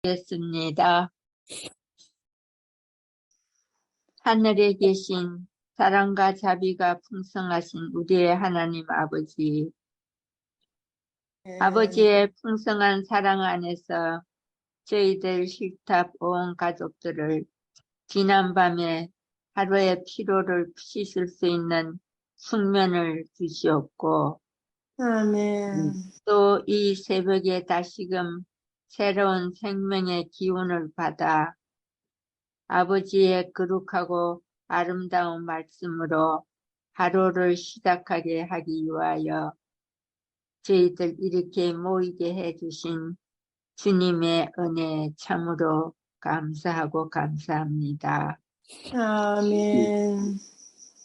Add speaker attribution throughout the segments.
Speaker 1: 겠습니다. 하늘에 계신 사랑과 자비가 풍성하신 우리의 하나님 아버지, 아버지의 풍성한 사랑 안에서 저희들 힐탑 온 가족들을 지난밤에 하루의 피로를 씻을 수 있는 숙면을 주시옵고,
Speaker 2: 아멘.
Speaker 1: 또 이 새벽에 다시금 새로운 생명의 기운을 받아 아버지의 거룩하고 아름다운 말씀으로 하루를 시작하게 하기 위하여 저희들 이렇게 모이게 해주신 주님의 은혜 참으로 감사하고 감사합니다.
Speaker 2: 아멘.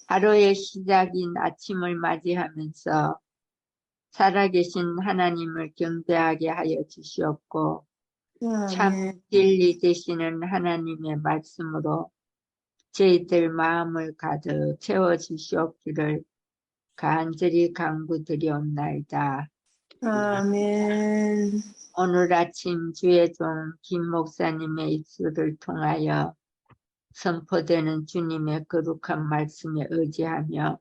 Speaker 1: 하루의 시작인 아침을 맞이하면서 살아계신 하나님을 경배하게 하여 주시옵고, 참
Speaker 2: 아멘.
Speaker 1: 진리 되시는 하나님의 말씀으로 저희들 마음을 가득 채워주시옵기를 간절히 간구드리옵나이다.
Speaker 2: 아멘.
Speaker 1: 오늘 아침 주의 종 김 목사님의 입술을 통하여 선포되는 주님의 거룩한 말씀에 의지하며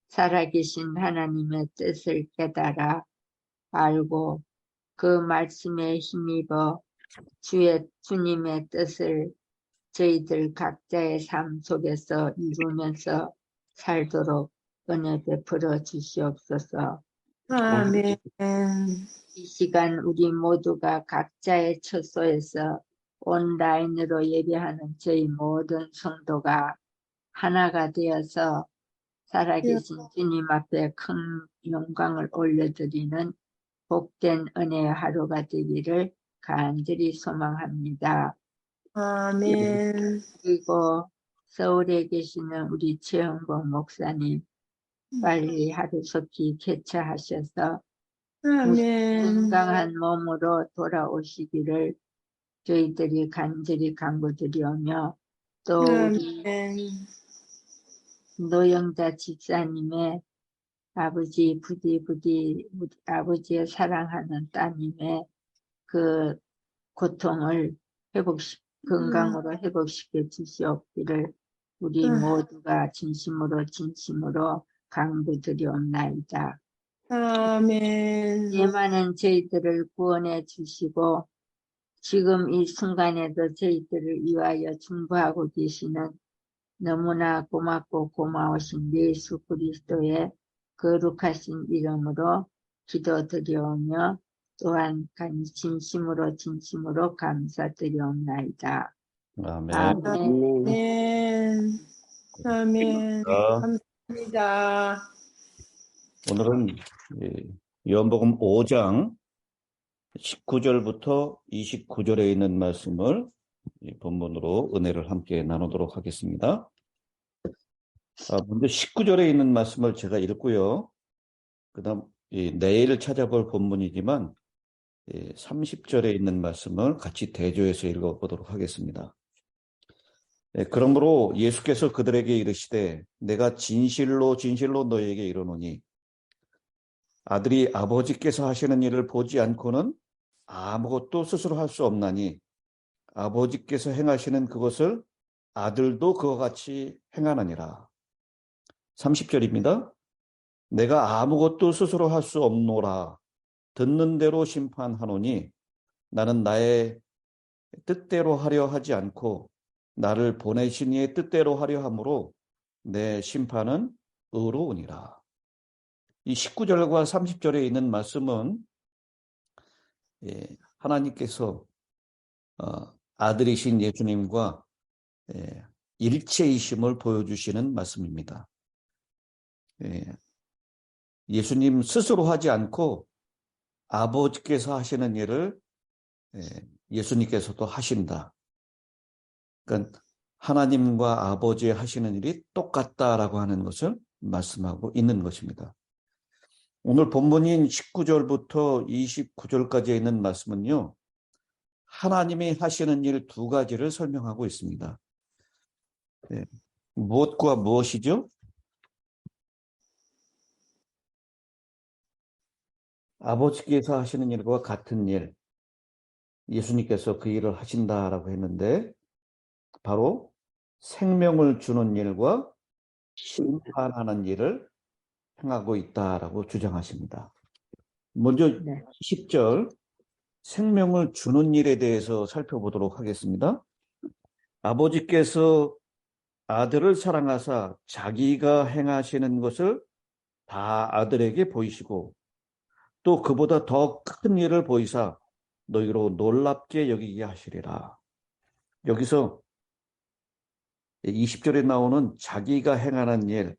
Speaker 1: 살아계신 하나님의 뜻을 깨달아 알고 그 말씀에 힘입어 주님의 뜻을 저희들 각자의 삶 속에서 이루면서 살도록 은혜 베풀어 주시옵소서.
Speaker 2: 아멘.
Speaker 1: 이 시간 우리 모두가 각자의 처소에서 온라인으로 예배하는 저희 모든 성도가 하나가 되어서 살아계신 주님 앞에 큰 영광을 올려드리는 복된 은혜의 하루가 되기를 간절히 소망합니다.
Speaker 2: 아멘.
Speaker 1: 그리고 서울에 계시는 우리 최영복 목사님 빨리 하루속히 개최하셔서
Speaker 2: 아멘.
Speaker 1: 건강한 몸으로 돌아오시기를 저희들이 간절히 간구드리오며, 또 우리
Speaker 2: 아멘.
Speaker 1: 노영자 집사님의 아버지 부디 아버지의 사랑하는 따님의 그 고통을 건강으로 회복시켜 주시옵기를 우리 모두가 진심으로 간구드리옵나이다.
Speaker 2: 아멘.
Speaker 1: 예만한 저희들을 구원해 주시고 지금 이 순간에도 저희들을 위하여 중보하고 계시는 너무나 고맙고 고마우신 예수 그리스도의 거룩하신 이름으로 기도드리오며 또한 진심으로 감사드리옵나이다.
Speaker 3: 아멘.
Speaker 2: 아멘. 아멘. 감사합니다.
Speaker 3: 오늘은 요한복음 5장 19절부터 29절에 있는 말씀을 본문으로 은혜를 함께 나누도록 하겠습니다. 먼저 19절에 있는 말씀을 제가 읽고요. 그 다음 내일 찾아볼 본문이지만 30절에 있는 말씀을 같이 대조해서 읽어보도록 하겠습니다. 그러므로 예수께서 그들에게 이르시되 내가 진실로 너희에게 이르노니 아들이 아버지께서 하시는 일을 보지 않고는 아무것도 스스로 할 수 없나니 아버지께서 행하시는 그것을 아들도 그와 같이 행하느니라. 30절입니다. 내가 아무것도 스스로 할 수 없노라. 듣는 대로 심판하노니 나는 나의 뜻대로 하려 하지 않고 나를 보내신 이의 뜻대로 하려 함으로 내 심판은 의로우니라. 이 19절과 30절에 있는 말씀은 하나님께서 아들이신 예수님과 일체이심을 보여주시는 말씀입니다. 예수님 스스로 하지 않고 아버지께서 하시는 일을 예수님께서도 하신다. 그러니까 하나님과 아버지 하시는 일이 똑같다라고 하는 것을 말씀하고 있는 것입니다. 오늘 본문인 19절부터 29절까지 있는 말씀은요, 하나님이 하시는 일 두 가지를 설명하고 있습니다. 무엇과 무엇이죠? 아버지께서 하시는 일과 같은 일, 예수님께서 그 일을 하신다라고 했는데 바로 생명을 주는 일과 심판하는 일을 행하고 있다라고 주장하십니다. 먼저
Speaker 1: 네.
Speaker 3: 10절 생명을 주는 일에 대해서 살펴보도록 하겠습니다. 아버지께서 아들을 사랑하사 자기가 행하시는 것을 다 아들에게 보이시고 또 그보다 더 큰 일을 보이사 너희로 놀랍게 여기게 하시리라. 여기서 20절에 나오는 자기가 행하는 일,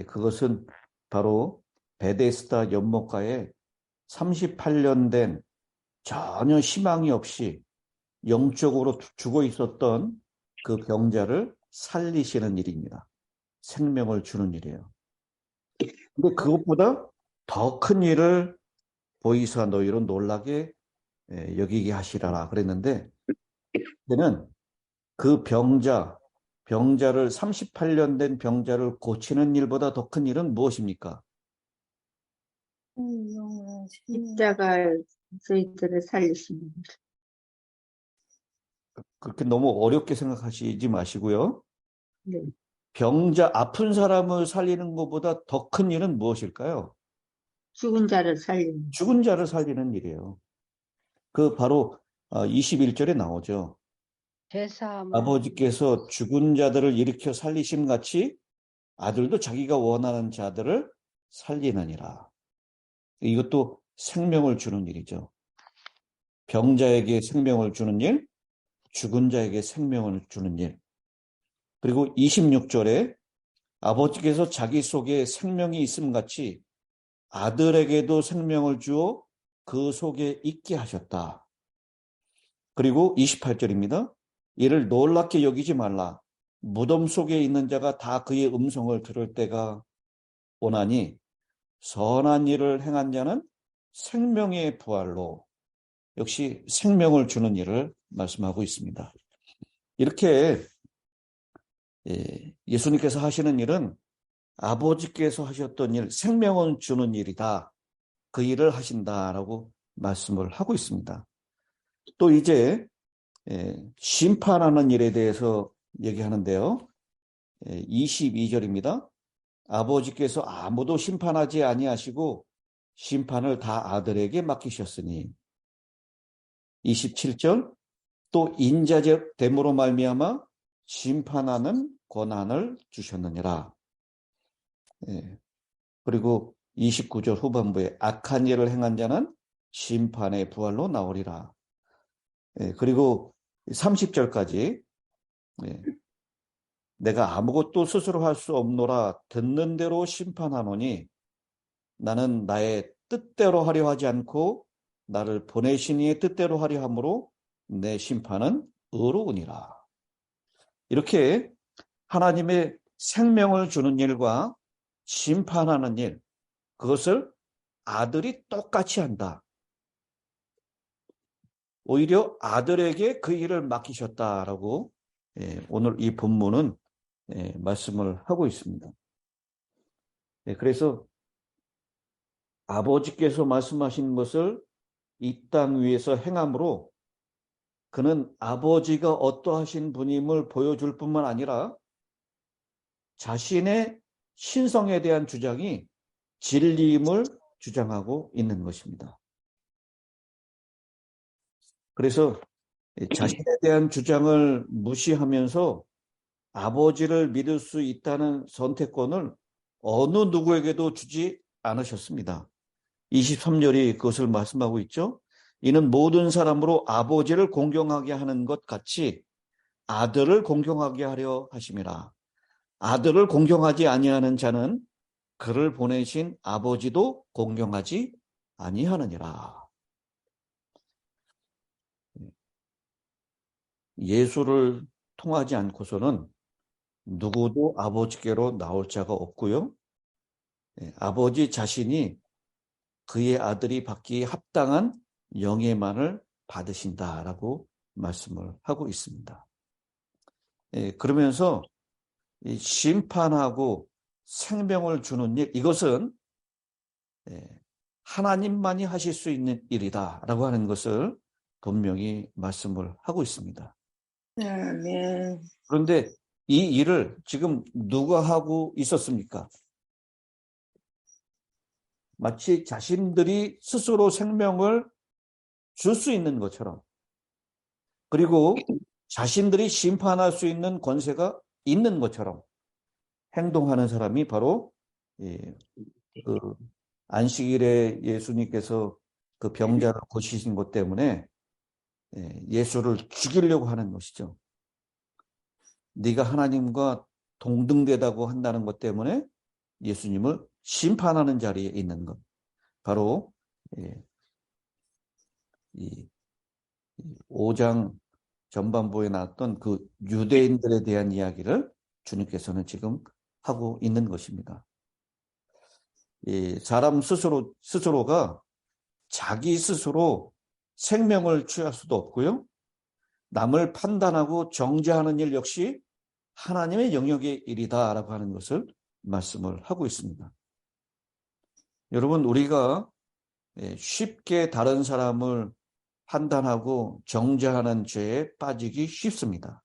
Speaker 3: 그것은 바로 베데스다 연못가에 38년 된 전혀 희망이 없이 영적으로 죽어 있었던 그 병자를 살리시는 일입니다. 생명을 주는 일이에요. 근데 그것보다 더 큰 일을 보이사 너희로 놀라게 여기게 하시라라 그랬는데, 그는 그 병자를 38년 된 병자를 고치는 일보다 더 큰 일은 무엇입니까?
Speaker 1: 십자가 저희들을 살리시는 일.
Speaker 3: 그렇게 너무 어렵게 생각하시지 마시고요.
Speaker 1: 네.
Speaker 3: 병자, 아픈 사람을 살리는 것보다 더 큰 일은 무엇일까요?
Speaker 1: 죽은 자를 살리는 일.
Speaker 3: 죽은 자를 살리는 일이에요. 그 바로 21절에 나오죠. 아버지께서 죽은 자들을 일으켜 살리심 같이 아들도 자기가 원하는 자들을 살리느니라. 이것도 생명을 주는 일이죠. 병자에게 생명을 주는 일, 죽은 자에게 생명을 주는 일. 그리고 26절에 아버지께서 자기 속에 생명이 있음 같이 아들에게도 생명을 주어 그 속에 있게 하셨다. 그리고 28절입니다. 이를 놀랍게 여기지 말라. 무덤 속에 있는 자가 다 그의 음성을 들을 때가 오나니 선한 일을 행한 자는 생명의 부활로 역시 생명을 주는 일을 말씀하고 있습니다. 이렇게 예수님께서 하시는 일은 아버지께서 하셨던 일, 생명을 주는 일이다. 그 일을 하신다라고 말씀을 하고 있습니다. 또 이제 심판하는 일에 대해서 얘기하는데요. 22절입니다. 아버지께서 아무도 심판하지 아니하시고 심판을 다 아들에게 맡기셨으니 27절 또 인자됨으로 말미암아 심판하는 권한을 주셨느니라. 그리고 29절 후반부에 악한 일을 행한 자는 심판의 부활로 나오리라. 그리고 30절까지 내가 아무것도 스스로 할 수 없노라 듣는 대로 심판하노니 나는 나의 뜻대로 하려 하지 않고 나를 보내신 이의 뜻대로 하려 함으로 내 심판은 의로우니라. 이렇게 하나님의 생명을 주는 일과 심판하는 일, 그것을 아들이 똑같이 한다. 오히려 아들에게 그 일을 맡기셨다라고 오늘 이 본문은 말씀을 하고 있습니다. 그래서 아버지께서 말씀하신 것을 이 땅 위에서 행함으로 그는 아버지가 어떠하신 분임을 보여줄 뿐만 아니라 자신의 신성에 대한 주장이 진리임을 주장하고 있는 것입니다. 그래서 자신에 대한 주장을 무시하면서 아버지를 믿을 수 있다는 선택권을 어느 누구에게도 주지 않으셨습니다. 23절이 그것을 말씀하고 있죠. 이는 모든 사람으로 아버지를 공경하게 하는 것 같이 아들을 공경하게 하려 하심이라. 아들을 공경하지 아니하는 자는 그를 보내신 아버지도 공경하지 아니하느니라. 예수를 통하지 않고서는 누구도 아버지께로 나올 자가 없고요. 아버지 자신이 그의 아들이 받기에 합당한 영예만을 받으신다라고 말씀을 하고 있습니다. 그러면서 심판하고 생명을 주는 일, 이것은 하나님만이 하실 수 있는 일이다라고 하는 것을 분명히 말씀을 하고 있습니다.
Speaker 2: 아멘.
Speaker 3: 그런데 이 일을 지금 누가 하고 있었습니까? 마치 자신들이 스스로 생명을 줄 수 있는 것처럼, 그리고 자신들이 심판할 수 있는 권세가 있는 것처럼 행동하는 사람이 바로 그 안식일에 예수님께서 그 병자를 고치신 것 때문에 예수를 죽이려고 하는 것이죠. 네가 하나님과 동등되다고 한다는 것 때문에 예수님을 심판하는 자리에 있는 것. 바로 이 5장 전반부에 나왔던 그 유대인들에 대한 이야기를 주님께서는 지금 하고 있는 것입니다. 사람 스스로가 자기 스스로 생명을 취할 수도 없고요. 남을 판단하고 정죄하는 일 역시 하나님의 영역의 일이다라고 하는 것을 말씀을 하고 있습니다. 여러분, 우리가 쉽게 다른 사람을 판단하고 정죄하는 죄에 빠지기 쉽습니다.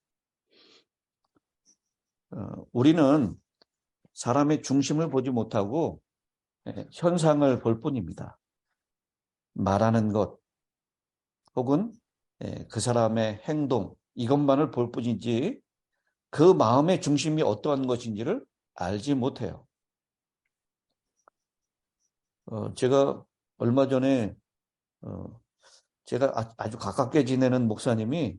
Speaker 3: 우리는 사람의 중심을 보지 못하고 현상을 볼 뿐입니다. 말하는 것 혹은 그 사람의 행동, 이것만을 볼 뿐이지 그 마음의 중심이 어떠한 것인지를 알지 못해요. 제가 얼마 전에 제가 아주 가깝게 지내는 목사님이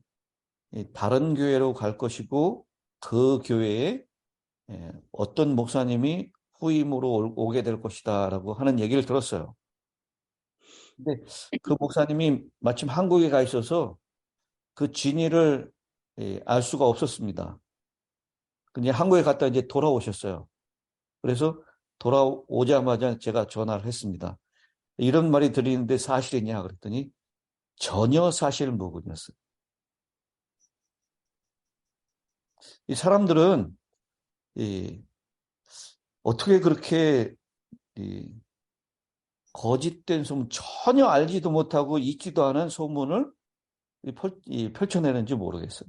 Speaker 3: 다른 교회로 갈 것이고 그 교회에 어떤 목사님이 후임으로 오게 될 것이다 라고 하는 얘기를 들었어요. 근데 그 목사님이 마침 한국에 가 있어서 그 진위를 알 수가 없었습니다. 근데 한국에 갔다 이제 돌아오셨어요. 그래서 돌아오자마자 제가 전화를 했습니다. 이런 말이 들리는데 사실이냐 그랬더니 전혀 사실무근이었어요. 이 사람들은 어떻게 그렇게 거짓된 소문, 전혀 알지도 못하고 있지도 않은 소문을 펼쳐내는지 모르겠어요.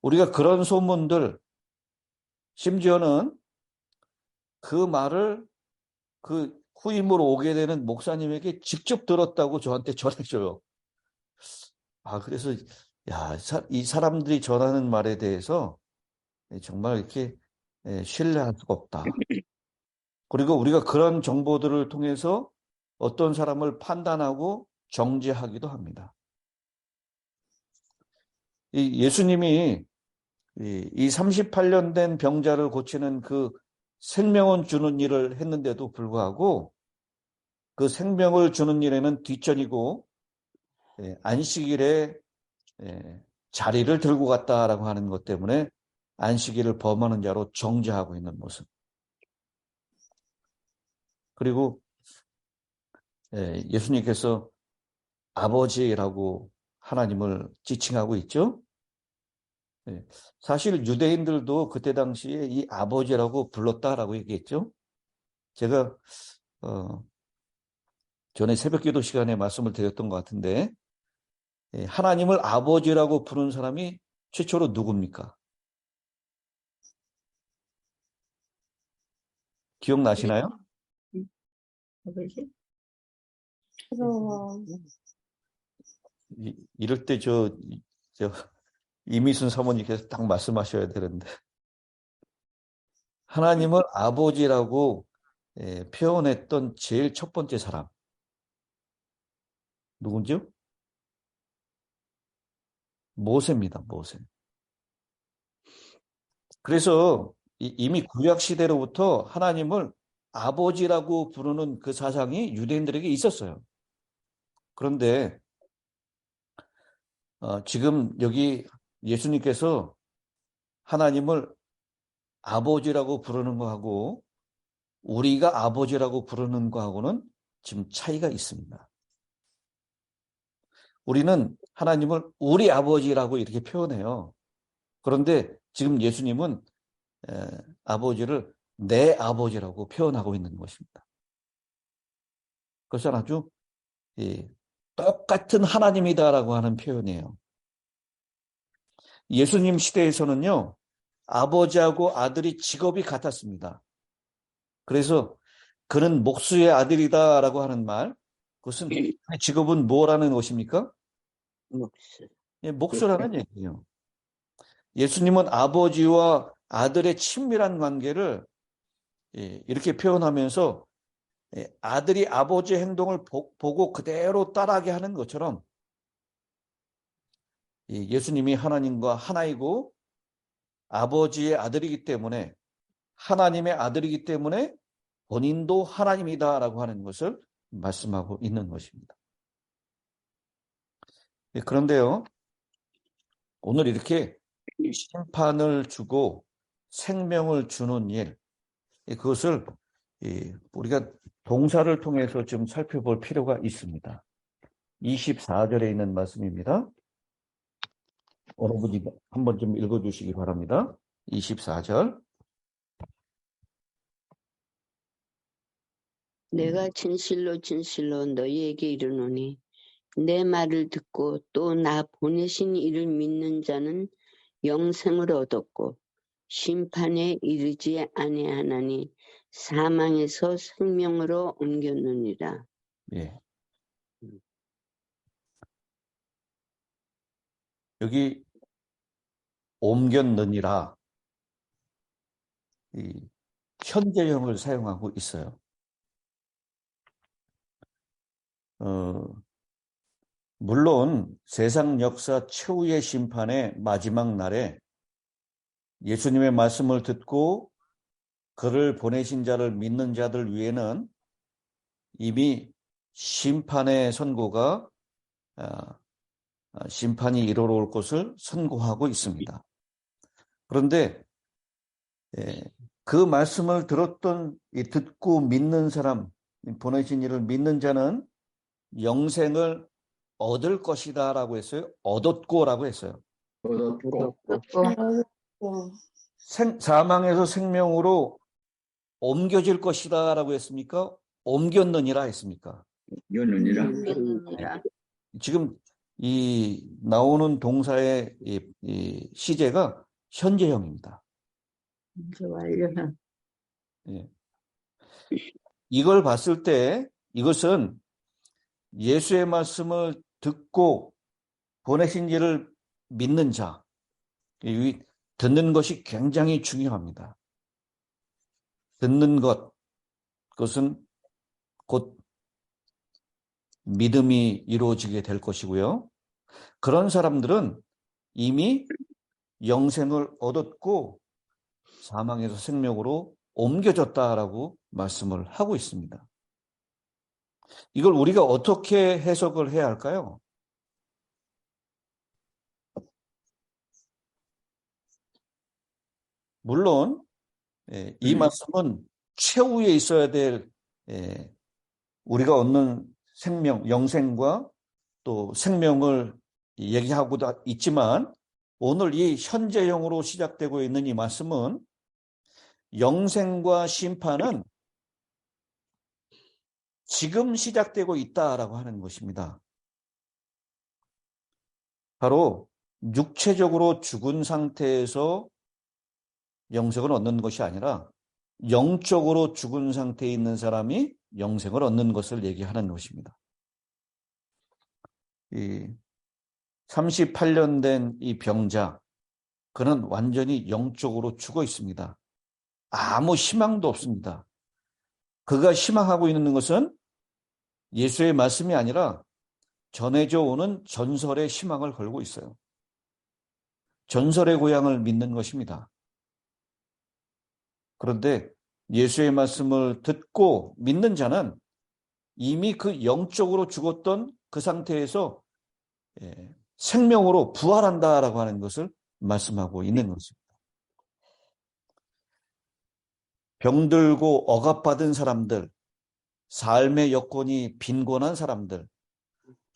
Speaker 3: 우리가 그런 소문들, 심지어는 그 말을 그 후임으로 오게 되는 목사님에게 직접 들었다고 저한테 전해줘요. 그래서 이 사람들이 전하는 말에 대해서 정말 이렇게 신뢰할 수가 없다. 그리고 우리가 그런 정보들을 통해서 어떤 사람을 판단하고 정죄하기도 합니다. 예수님이 이 38년 된 병자를 고치는 그 생명을 주는 일을 했는데도 불구하고 그 생명을 주는 일에는 뒷전이고 안식일에 자리를 들고 갔다라고 하는 것 때문에 안식일을 범하는 자로 정죄하고 있는 모습. 그리고 예수님께서 아버지라고 하나님을 지칭하고 있죠. 사실 유대인들도 그때 당시에 이 아버지라고 불렀다라고 얘기했죠. 제가 전에 새벽기도 시간에 말씀을 드렸던 것 같은데 하나님을 아버지라고 부르는 사람이 최초로 누굽니까? 기억나시나요?
Speaker 1: 아버지?
Speaker 3: 이럴 때 저 이미순 사모님께서 딱 말씀하셔야 되는데 하나님을 아버지라고 표현했던 제일 첫 번째 사람 누군지요? 모세입니다. 모세. 그래서 이미 구약 시대로부터 하나님을 아버지라고 부르는 그 사상이 유대인들에게 있었어요. 그런데 지금 여기 예수님께서 하나님을 아버지라고 부르는 거하고 우리가 아버지라고 부르는 거하고는 지금 차이가 있습니다. 우리는 하나님을 우리 아버지라고 이렇게 표현해요. 그런데 지금 예수님은 아버지를 내 아버지라고 표현하고 있는 것입니다. 그것은 아주 똑같은 하나님이다라고 하는 표현이에요. 예수님 시대에서는요, 아버지하고 아들이 직업이 같았습니다. 그래서 그는 목수의 아들이다라고 하는 말, 그것은 그 직업은 뭐라는 것입니까?
Speaker 2: 목수.
Speaker 3: 목수라는 얘기예요. 예수님은 아버지와 아들의 친밀한 관계를 이렇게 표현하면서 아들이 아버지의 행동을 보고 그대로 따라하게 하는 것처럼 예수님이 하나님과 하나이고 아버지의 아들이기 때문에 하나님의 아들이기 때문에 본인도 하나님이다라고 하는 것을 말씀하고 있는 것입니다. 그런데요, 오늘 이렇게 심판을 주고 생명을 주는 일, 그것을 우리가 동사를 통해서 좀 살펴볼 필요가 있습니다. 24절에 있는 말씀입니다. 어느 분이 한번 좀 읽어주시기 바랍니다. 24절.
Speaker 4: 내가 진실로 진실로 너희에게 이르노니 내 말을 듣고 또 나 보내신 이를 믿는 자는 영생을 얻었고 심판에 이르지 아니하나니 사망에서 생명으로 옮겼느니라.
Speaker 3: 예. 여기 옮겼느니라 이 현재형을 사용하고 있어요. 물론 세상 역사 최후의 심판의 마지막 날에 예수님의 말씀을 듣고 그를 보내신 자를 믿는 자들 위에는 이미 심판의 선고가 심판이 이르러올 것을 선고하고 있습니다. 그런데 그 말씀을 듣고 믿는 사람, 보내신 이를 믿는 자는 영생을 얻을 것이다 라고 했어요. 얻었고라고 했어요. 사망에서 생명으로 옮겨질 것이다 라고 했습니까? 옮겼느니라 했습니까? 지금 이 나오는 동사의 이 시제가 현재형입니다.
Speaker 1: 이제 완료한.
Speaker 3: 예. 이걸 봤을 때 이것은 예수의 말씀을 듣고 보내신 이를 믿는 자, 듣는 것이 굉장히 중요합니다. 듣는 것, 그것은 곧 믿음이 이루어지게 될 것이고요. 그런 사람들은 이미 영생을 얻었고 사망에서 생명으로 옮겨졌다라고 말씀을 하고 있습니다. 이걸 우리가 어떻게 해석을 해야 할까요? 물론 이 말씀은 최후에 있어야 될 우리가 얻는 생명, 영생과 또 생명을 얘기하고 있지만 오늘 이 현재형으로 시작되고 있는 이 말씀은 영생과 심판은 지금 시작되고 있다라고 하는 것입니다. 바로 육체적으로 죽은 상태에서 영생을 얻는 것이 아니라 영적으로 죽은 상태에 있는 사람이 영생을 얻는 것을 얘기하는 것입니다. 이 38년 된 이 병자, 그는 완전히 영적으로 죽어 있습니다. 아무 희망도 없습니다. 그가 희망하고 있는 것은 예수의 말씀이 아니라 전해져 오는 전설의 희망을 걸고 있어요. 전설의 고향을 믿는 것입니다. 그런데 예수의 말씀을 듣고 믿는 자는 이미 그 영적으로 죽었던 그 상태에서 생명으로 부활한다라고 하는 것을 말씀하고 있는 것입니다. 병들고 억압받은 사람들, 삶의 여건이 빈곤한 사람들,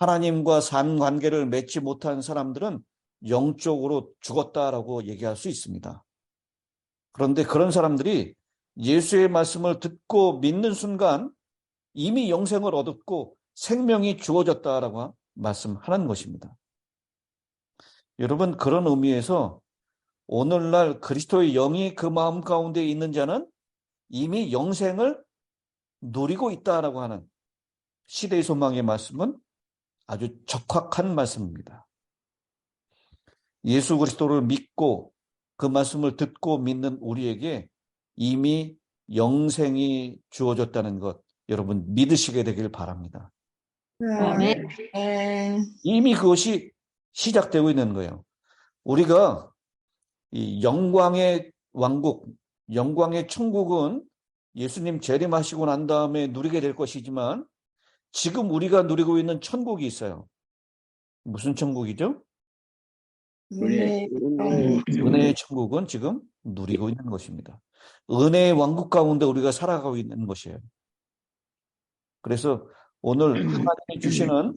Speaker 3: 하나님과 상관계를 맺지 못한 사람들은 영적으로 죽었다라고 얘기할 수 있습니다. 그런데 그런 사람들이 예수의 말씀을 듣고 믿는 순간 이미 영생을 얻었고 생명이 주어졌다라고 말씀하는 것입니다. 여러분, 그런 의미에서 오늘날 그리스도의 영이 그 마음 가운데 있는 자는 이미 영생을 누리고 있다라고 하는 시대의 소망의 말씀은 아주 적확한 말씀입니다. 예수 그리스도를 믿고 그 말씀을 듣고 믿는 우리에게 이미 영생이 주어졌다는 것, 여러분 믿으시게 되길 바랍니다.
Speaker 1: 아멘.
Speaker 3: 이미 그것이 시작되고 있는 거예요. 우리가 이 영광의 왕국, 영광의 천국은 예수님 재림하시고 난 다음에 누리게 될 것이지만 지금 우리가 누리고 있는 천국이 있어요. 무슨 천국이죠?
Speaker 2: 네.
Speaker 3: 은혜의 천국은 지금 누리고 있는 것입니다. 은혜의 왕국 가운데 우리가 살아가고 있는 것이에요. 그래서 오늘 하나님이 주시는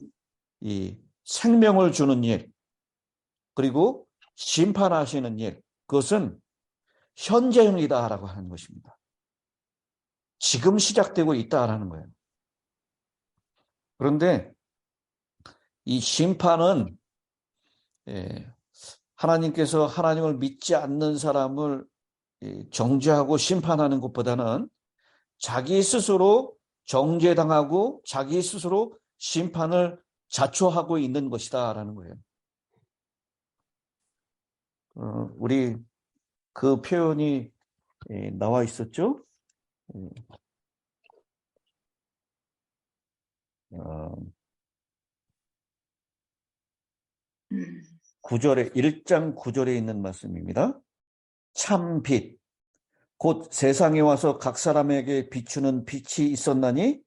Speaker 3: 이 생명을 주는 일, 그리고 심판하시는 일, 그것은 현재형이다라고 하는 것입니다. 지금 시작되고 있다라는 거예요. 그런데 이 심판은 하나님께서 하나님을 믿지 않는 사람을 정죄하고 심판하는 것보다는 자기 스스로 정죄당하고 자기 스스로 심판을 자초하고 있는 것이다라는 거예요. 우리 그 표현이 나와 있었죠? 9절에 1장 9절에 있는 말씀입니다. 참 빛, 곧 세상에 와서 각 사람에게 비추는 빛이 있었나니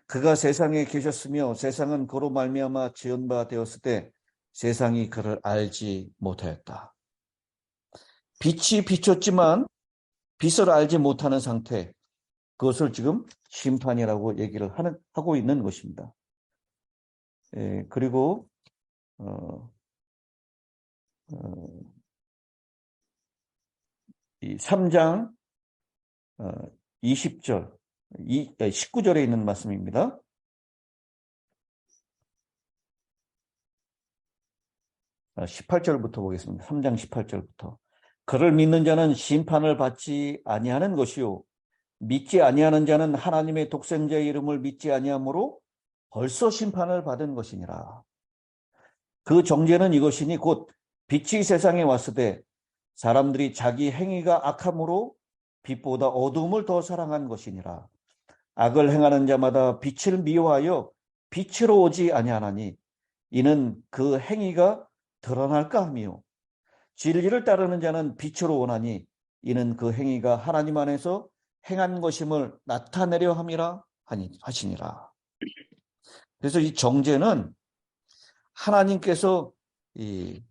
Speaker 3: 그가 세상에 계셨으며 세상은 그로 말미암아 지은 바 되었을 때 세상이 그를 알지 못하였다. 빛이 비췄지만 빛을 알지 못하는 상태, 그것을 지금 심판이라고 얘기를 하고 있는 것입니다. 그리고 이 3장 20절, 19절에 있는 말씀입니다. 아, 18절부터 보겠습니다. 3장 18절부터. 그를 믿는 자는 심판을 받지 아니하는 것이요 믿지 아니하는 자는 하나님의 독생자의 이름을 믿지 아니하므로 벌써 심판을 받은 것이니라. 그 정죄는 이것이니 곧 빛이 세상에 왔을 때 사람들이 자기 행위가 악함으로 빛보다 어두움을 더 사랑한 것이니라. 악을 행하는 자마다 빛을 미워하여 빛으로 오지 아니하나니 이는 그 행위가 드러날까 하며 진리를 따르는 자는 빛으로 오나니 이는 그 행위가 하나님 안에서 행한 것임을 나타내려 함이라 하시니라. 그래서 이 정죄는 하나님께서 이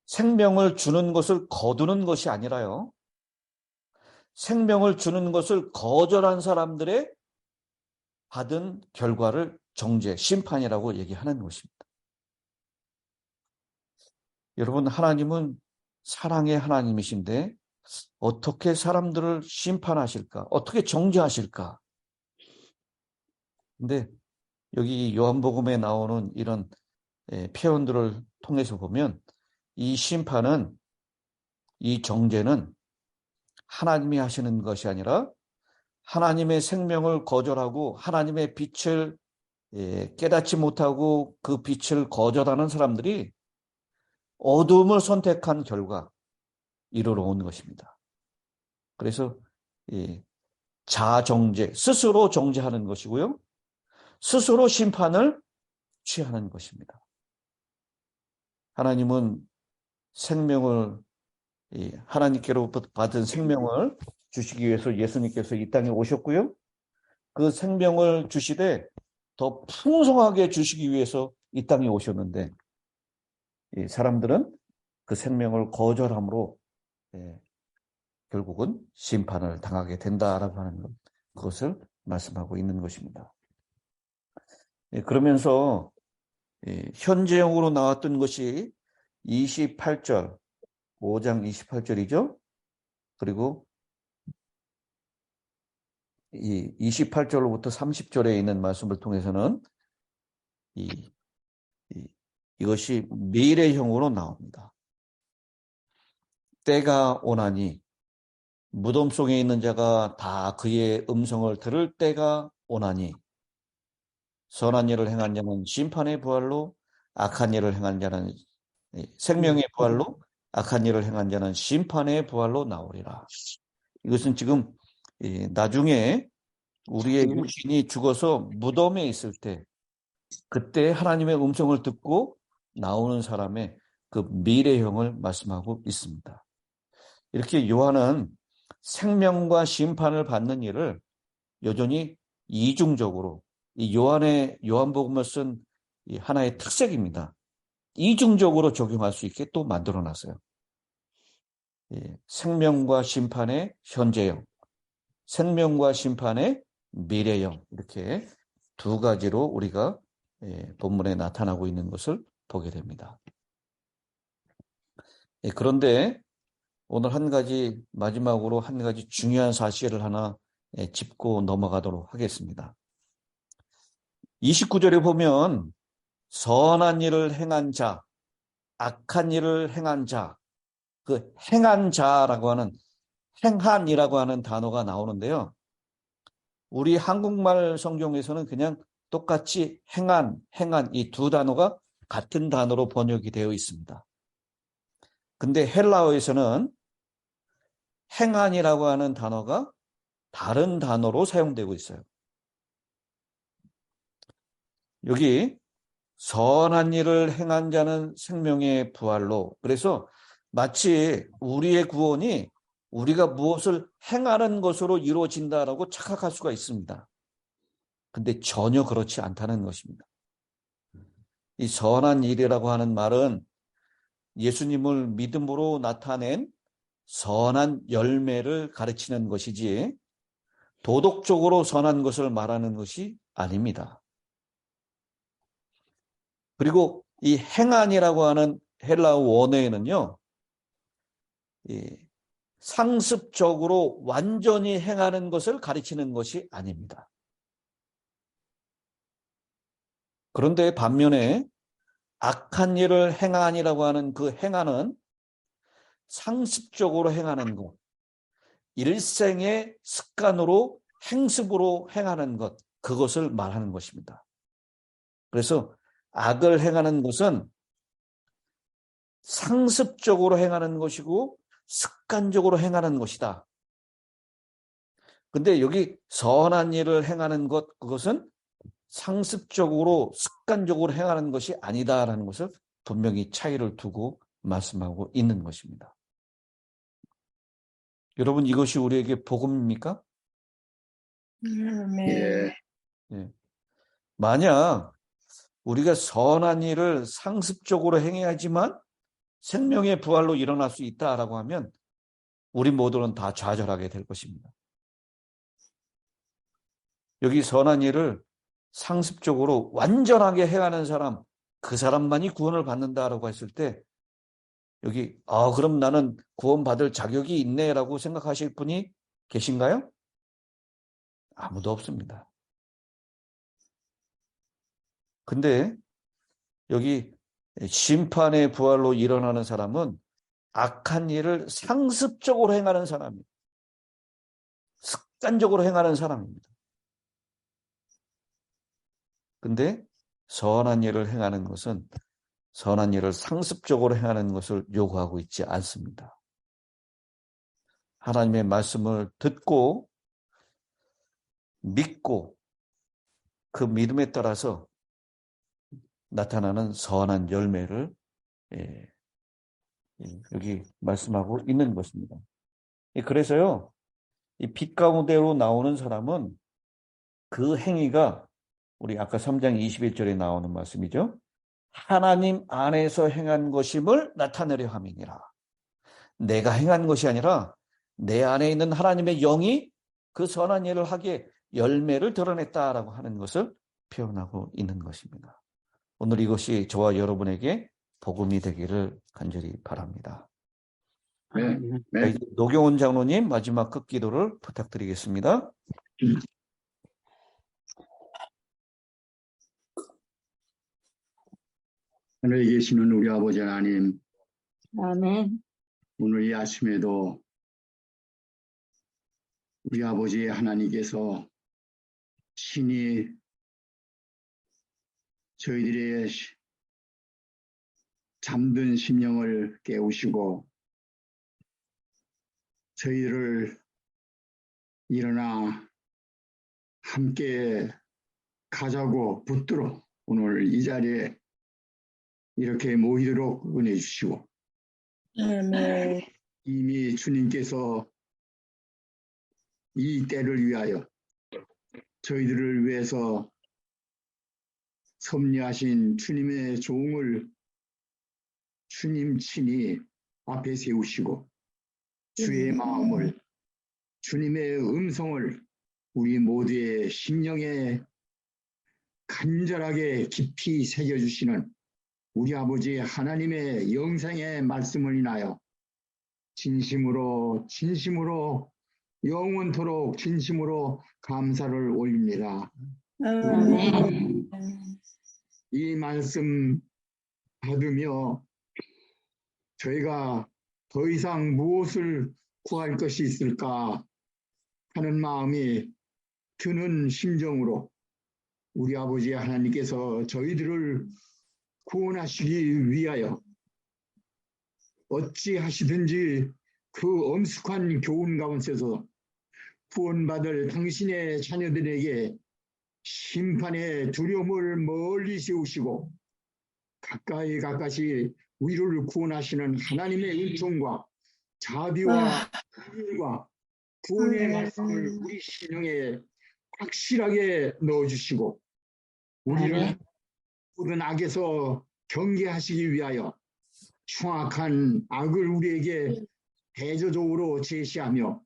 Speaker 3: 생명을 주는 것을 거두는 것이 아니라요, 생명을 주는 것을 거절한 사람들의 받은 결과를 정죄, 심판이라고 얘기하는 것입니다. 여러분, 하나님은 사랑의 하나님이신데 어떻게 사람들을 심판하실까? 어떻게 정죄하실까? 근데 여기 요한복음에 나오는 이런 표현들을 통해서 보면 이 심판은, 이 정죄는 하나님이 하시는 것이 아니라 하나님의 생명을 거절하고 하나님의 빛을 깨닫지 못하고 그 빛을 거절하는 사람들이 어둠을 선택한 결과 이르러 온 것입니다. 그래서 자정죄, 스스로 정죄하는 것이고요, 스스로 심판을 취하는 것입니다. 하나님은 생명을, 하나님께로부터 받은 생명을 주시기 위해서 예수님께서 이 땅에 오셨고요, 그 생명을 주시되 더 풍성하게 주시기 위해서 이 땅에 오셨는데 이 사람들은 그 생명을 거절함으로 결국은 심판을 당하게 된다라고 하는 것, 그것을 말씀하고 있는 것입니다. 그러면서 현재형으로 나왔던 것이 28절, 5장 28절이죠. 그리고 이 28절로부터 30절에 있는 말씀을 통해서는 이것이 미래형으로 나옵니다. 때가 오나니 무덤 속에 있는 자가 다 그의 음성을 들을 때가 오나니 선한 일을 행한 자는 심판의 부활로 악한 일을 행한 자는 생명의 부활로 악한 일을 행한 자는 심판의 부활로 나오리라. 이것은 지금 나중에 우리의 육신이 죽어서 무덤에 있을 때 그때 하나님의 음성을 듣고 나오는 사람의 그 미래형을 말씀하고 있습니다. 이렇게 요한은 생명과 심판을 받는 일을 여전히 이중적으로 이 요한복음을 쓴 하나의 특색입니다. 이중적으로 적용할 수 있게 또 만들어놨어요. 생명과 심판의 현재형, 생명과 심판의 미래형, 이렇게 두 가지로 우리가 본문에 나타나고 있는 것을 보게 됩니다. 그런데 오늘 마지막으로 한 가지 중요한 사실을 하나 짚고 넘어가도록 하겠습니다. 29절에 보면 선한 일을 행한 자, 악한 일을 행한 자, 그 행한 자라고 하는 행한이라고 하는 단어가 나오는데요. 우리 한국말 성경에서는 그냥 똑같이 행한 이 두 단어가 같은 단어로 번역이 되어 있습니다. 근데 헬라어에서는 행한이라고 하는 단어가 다른 단어로 사용되고 있어요. 여기 선한 일을 행한 자는 생명의 부활로, 그래서 마치 우리의 구원이 우리가 무엇을 행하는 것으로 이루어진다라고 착각할 수가 있습니다. 근데 전혀 그렇지 않다는 것입니다. 이 선한 일이라고 하는 말은 예수님을 믿음으로 나타낸 선한 열매를 가르치는 것이지 도덕적으로 선한 것을 말하는 것이 아닙니다. 그리고 이 행한이라고 하는 헬라어 원어에는요, 상습적으로 완전히 행하는 것을 가르치는 것이 아닙니다. 그런데 반면에 악한 일을 행한이라고 하는 그 행한은 상습적으로 행하는 것, 일생의 습관으로 행습으로 행하는 것, 그것을 말하는 것입니다. 그래서 악을 행하는 것은 상습적으로 행하는 것이고 습관적으로 행하는 것이다. 근데 여기 선한 일을 행하는 것, 그것은 상습적으로 습관적으로 행하는 것이 아니다라는 것을 분명히 차이를 두고 말씀하고 있는 것입니다. 여러분, 이것이 우리에게 복음입니까?
Speaker 2: 네.
Speaker 3: 예. 만약 우리가 선한 일을 상습적으로 행해야지만 생명의 부활로 일어날 수 있다라고 하면 우리 모두는 다 좌절하게 될 것입니다. 여기 선한 일을 상습적으로 완전하게 행하는 사람, 그 사람만이 구원을 받는다라고 했을 때 여기 그럼 나는 구원받을 자격이 있네라고 생각하실 분이 계신가요? 아무도 없습니다. 근데 여기 심판의 부활로 일어나는 사람은 악한 일을 상습적으로 행하는 사람입니다. 습관적으로 행하는 사람입니다. 근데 선한 일을 행하는 것은 선한 일을 상습적으로 행하는 것을 요구하고 있지 않습니다. 하나님의 말씀을 듣고 믿고 그 믿음에 따라서 나타나는 선한 열매를 여기 말씀하고 있는 것입니다. 그래서요, 이 빛 가운데로 나오는 사람은 그 행위가 우리 아까 3장 21절에 나오는 말씀이죠. 하나님 안에서 행한 것임을 나타내려 함이니라. 내가 행한 것이 아니라 내 안에 있는 하나님의 영이 그 선한 일을 하게 열매를 드러냈다라고 하는 것을 표현하고 있는 것입니다. 오늘 이것이 저와 여러분에게 복음이 되기를 간절히 바랍니다.
Speaker 1: 네.
Speaker 3: 이제 노경훈 장로님 마지막 끝기도를 부탁드리겠습니다.
Speaker 2: 하늘에 계시는 우리 아버지 하나님,
Speaker 1: 아멘.
Speaker 2: 오늘 이 아침에도 우리 아버지 하나님께서 친히 저희들의 잠든 심령을 깨우시고 저희들을 일어나 함께 가자고 붙들어 오늘 이 자리에 이렇게 모이도록 은혜 주시고
Speaker 1: 아멘.
Speaker 2: 이미 주님께서 이 때를 위하여 저희들을 위해서 섭리하신 주님의 종을 주님 친히 앞에 세우시고 주의 마음을, 주님의 음성을 우리 모두의 심령에 간절하게 깊이 새겨주시는 우리 아버지 하나님의 영생의 말씀을 인하여 진심으로 영원토록 진심으로 감사를 올립니다.
Speaker 1: 아멘.
Speaker 2: 이 말씀 받으며 저희가 더 이상 무엇을 구할 것이 있을까 하는 마음이 드는 심정으로 우리 아버지 하나님께서 저희들을 구원하시기 위하여 어찌하시든지 그 엄숙한 교훈 가운데서 구원받을 당신의 자녀들에게 심판의 두려움을 멀리 세우시고 가까이 우리를 구원하시는 하나님의 은총과 자비와 긍휼과 구원의 말씀을 우리 심령에 확실하게 넣어주시고 우리를 모든 악에서 경계하시기 위하여 흉악한 악을 우리에게 대조적으로 제시하며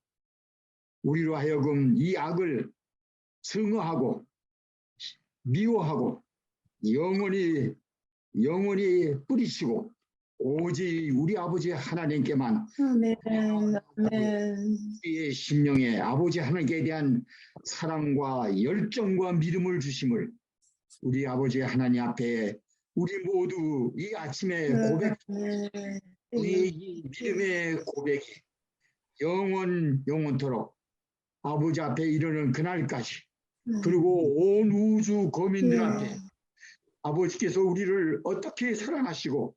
Speaker 2: 우리로 하여금 이 악을 증오하고 미워하고 영원히 뿌리치고 오직 우리 아버지 하나님께만 우리의 심령에 아버지 하나님께 대한 사랑과 열정과 믿음을 주심을 우리 아버지 하나님 앞에 우리 모두 이 아침에 우리의 이 믿음의 고백이 영원토록 아버지 앞에 이르는 그날까지 그리고 온 우주 거민들 앞에 아버지께서 우리를 어떻게 사랑하시고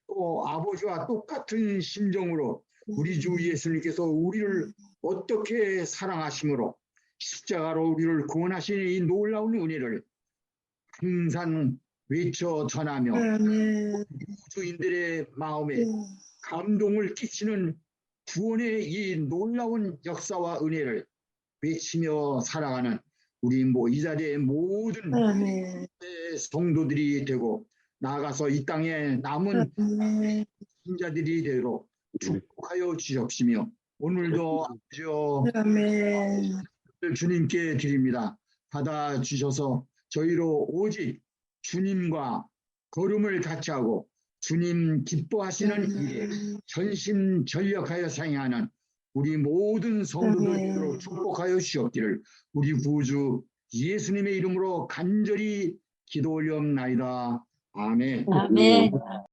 Speaker 2: 또 아버지와 똑같은 심정으로 우리 주 예수님께서 우리를 어떻게 사랑하심으로 십자가로 우리를 구원하시는 이 놀라운 은혜를 항상 외쳐 전하며 우주인들의 마음에 감동을 끼치는 구원의 이 놀라운 역사와 은혜를 외치며 살아가는 우리 이 자리의 모든 성도들이 되고 나아가서 이 땅에 남은 신자들이 되도록 축복하여 주시옵시며 오늘도 주님께 드립니다. 받아주셔서 저희로 오직 주님과 걸음을 같이 하고 주님 기뻐하시는 일에 전심전력하여 상행하는 우리 모든 성도들 되도록 축복하여 주시옵기를 우리 구주 예수님의 이름으로 간절히 기도 올리옵나이다. 아멘.